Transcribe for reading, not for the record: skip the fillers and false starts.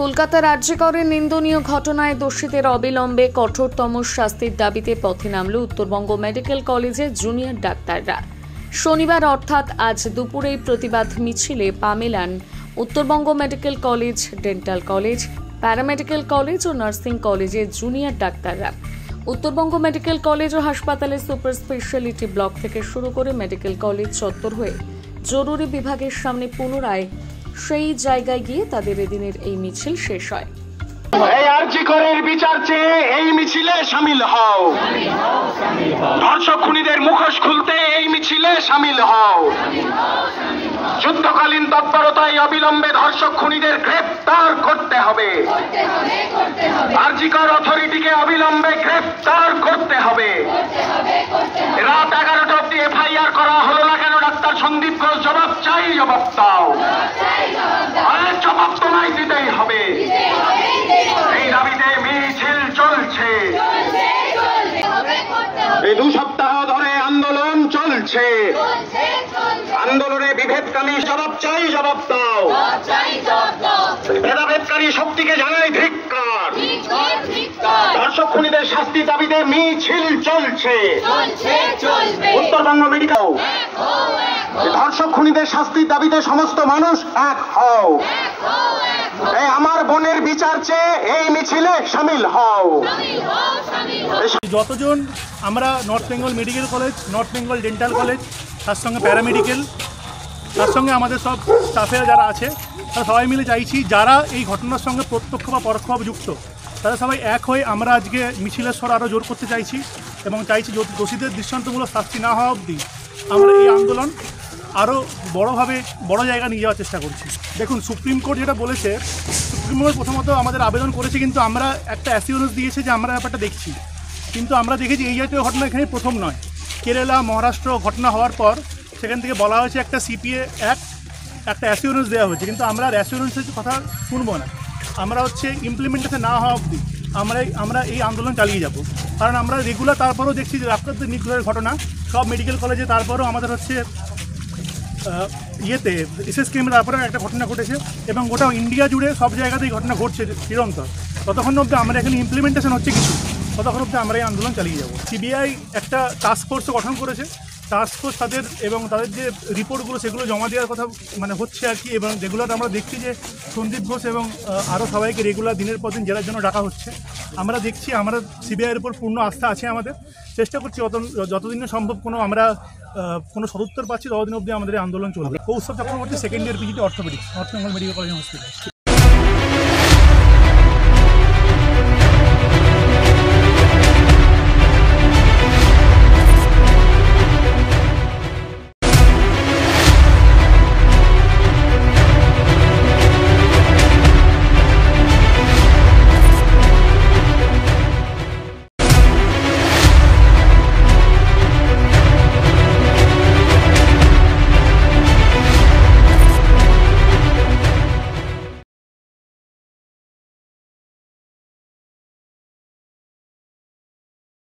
কলকাতার আরজিকরের নিন্দনীয় ঘটনায় দোষীদের অবিলম্বে কঠোরতম শাস্তির দাবিতে পথে নামল উত্তরবঙ্গ মেডিকেল কলেজের জুনিয়র ডাক্তাররা। শনিবার অর্থাৎ আজ দুপুরেই প্রতিবাদ মিছিলে পা মেলান Uttarbanga medical college, dental college, paramedical college ও নার্সিং কলেজের জুনিয়র ডাক্তাররা। উত্তরবঙ্গ মেডিকেল কলেজ ও হাসপাতালের সুপার স্পেশালিটি ব্লক থেকে শুরু করে মেডিকেল কলেজ চত্বর হয়ে জরুরি বিভাগের সামনে পুনরায় সেই জায়গায় গিয়ে তাদের এদিনের এই মিছিল শেষ হয়। এই আরজিকরের বিচার চেয়ে এই মিছিলে শামিল হও। ধর্ষক খুনিদের মুখোশ খুলতে এই মিছিলে শামিল হও। যুদ্ধকালীন তৎপরতায় অবিলম্বে ধর্ষক খুনিদের গ্রেফতার করতে হবে। আরজিকর অথরিটিকে অবিলম্বে গ্রেফতার করতে হবে। রাত 11টা অব্দি এফআইআর করা হলো না কেন? ডাক্তার সন্দীপ ঘোষ জবাব চাই, জবাব দাও। জবাব তোমায় দিতেই হবে। এই দাবিতে মিছিল চলছে। এই 2 সপ্তাহ ধরে আন্দোলন চলছে। আন্দোলনে বিভেদকামী জবাব চাই, জবাব দাও। ভেদাভেদকারী শক্তিকে জানাই ধিক্কার। ধর্ষক খুনিদের শাস্তি দাবিতে মিছিল চলছে। উত্তরবঙ্গ মেডিকেল ধর্ষক খুনিদের শাস্তির দাবিতে সমস্ত মানুষ এক হও। আমার বোনের বিচার চেয়ে এই মিছিলে শামিল হও। যতজন আমরা north Bengal medical college, north Bengal dental college, তার সঙ্গে প্যারামেডিক্যাল, তার সঙ্গে আমাদের সব স্টাফেরা যারা আছে, তারা সবাই মিলে চাইছি যারা এই ঘটনার সঙ্গে প্রত্যক্ষ বা পরোক্ষভাবে যুক্ত, তারা সবাই এক হয়ে আমরা আজকে মিছিলের স্বর আরও জোর করতে চাইছি এবং চাইছি দোষীদের দৃষ্টান্তমূলক শাস্তি না হওয়া অবধি আমরা এই আন্দোলন আরও বড়োভাবে বড় জায়গা নিয়ে যাওয়ার চেষ্টা করছি। দেখুন, সুপ্রিম কোর্ট যেটা বলেছে, সুপ্রিম কোর্ট প্রথমত আমাদের আবেদন করেছে, কিন্তু আমরা একটা অ্যাসিওরেন্স দিয়েছে যে আমরা ব্যাপারটা দেখছি। কিন্তু আমরা দেখেছি এই জাতীয় ঘটনা এখানে প্রথম নয়। কেরালা, মহারাষ্ট্র ঘটনা হওয়ার পর সেখান থেকে বলা হয়েছে একটা সিপিএ একটা অ্যাসিওরেন্স দেওয়া হয়েছে, কিন্তু আমরা আর অ্যাসিওরেন্সের কথা শুনবো না। আমরা ইমপ্লিমেন্টেশন না হওয়া অবধি আমরা এই আন্দোলন চালিয়ে যাব। কারণ আমরা রেগুলার তারপরেও দেখছি যে ডাক্তারদের নিগ্রহের ঘটনা সব মেডিকেল কলেজে, তারপরেও আমাদের এসএসকেএমের তারপরে একটা ঘটনা ঘটেছে এবং গোটা ইন্ডিয়া জুড়ে সব জায়গাতেই ঘটনা ঘটছে নিরন্তর। ততক্ষণ অবধি আমরা এখানে ইমপ্লিমেন্টেশন হচ্ছে কিছু, ততক্ষণ অবধি আমরা এই আন্দোলন চালিয়ে যাব। সিবিআই একটা টাস্ক ফোর্সও গঠন করেছে। টাস্ক ফোর্স তাদের যে রিপোর্টগুলো সেগুলো জমা দেওয়ার কথা হচ্ছে আর কি। এবং রেগুলার আমরা দেখছি যে সন্দীপ ঘোষ এবং আরও সবাইকে রেগুলার দিনের পর দিন জেলার জন্য ডাকা হচ্ছে। আমরা দেখছি, আমরা সিবিআইয়ের উপর পূর্ণ আস্থা আছে আমাদের। চেষ্টা করছি যতদিন সম্ভব কোনো সদুত্তর পাচ্ছি ততদিন অবধি আমাদের আন্দোলন চলবে। Kaustav Chakraborty, second year PGT orthopaedics, north Bengal medical college hospital.